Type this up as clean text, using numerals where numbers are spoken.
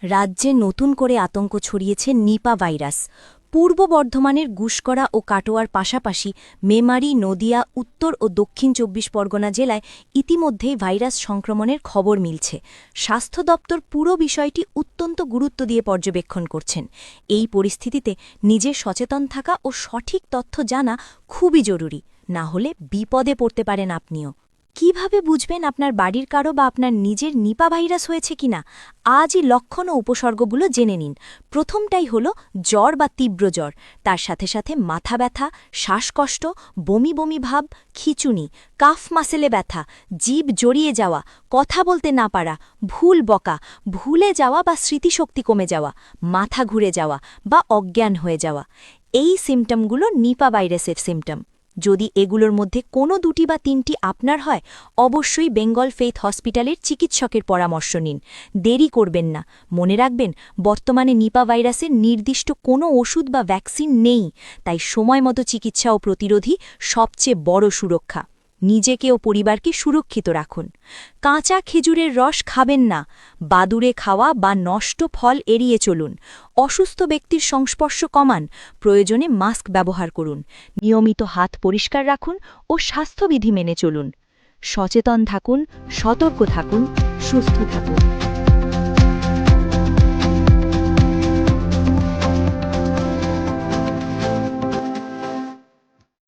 রাজ্যে নতুন করে আতঙ্ক ছড়িয়েছে নিপা ভাইরাস। পূর্ব বর্ধমানের গুসকরা ও কাটোয়ার পাশাপাশি মেমারি, নদিয়া, উত্তর ও দক্ষিণ ২৪ পরগনা জেলায় ইতিমধ্যেই ভাইরাস সংক্রমণের খবর মিলছে। স্বাস্থ্য দপ্তর পুরো বিষয়টি অত্যন্ত গুরুত্ব দিয়ে পর্যবেক্ষণ করছেন। এই পরিস্থিতিতে নিজে সচেতন থাকা ও সঠিক তথ্য জানা খুবই জরুরি, না হলে বিপদে পড়তে পারেন আপনিও। কিভাবে বুঝবেন আপনার বাড়ির কারো বা আপনার নিজের নিপা ভাইরাস হয়েছে কিনা? আজই লক্ষণ ও উপসর্গগুলো জেনে নিন। প্রথমটাই হলো জ্বর বা তীব্র জ্বর, তার সাথে সাথে মাথা ব্যথা, শ্বাসকষ্ট, বমি বমি ভাব, খিঁচুনি, কাফ মাসেলে ব্যথা, জিভ জড়িয়ে যাওয়া, কথা বলতে না পারা, ভুল বকা, ভুলে যাওয়া বা স্মৃতিশক্তি কমে যাওয়া, মাথা ঘুরে যাওয়া বা অজ্ঞান হয়ে যাওয়া। এই সিমটমগুলো নিপা ভাইরাসের সিমটম। যদি এগুলোর মধ্যে কোনো দুটি বা তিনটি আপনার হয়, অবশ্যই বেঙ্গল ফেইথ হসপিটালের চিকিৎসকের পরামর্শ নিন। দেরি করবেন না। মনে রাখবেন, বর্তমানে নিপা ভাইরাসের নির্দিষ্ট কোনো ওষুধ বা ভ্যাকসিন নেই, তাই সময়মতো চিকিৎসা ও প্রতিরোধী সবচেয়ে বড় সুরক্ষা। নিজেকে ও পরিবারকে সুরক্ষিত রাখুন। কাঁচা খেজুরের রস খাবেন না। বাদুড়ে খাওয়া বা নষ্ট ফল এড়িয়ে চলুন। অসুস্থ ব্যক্তির সংস্পর্শ কমান। প্রয়োজনে মাস্ক ব্যবহার করুন। নিয়মিত হাত পরিষ্কার রাখুন ও স্বাস্থ্যবিধি মেনে চলুন। সচেতন থাকুন, সতর্ক থাকুন, সুস্থ থাকুন।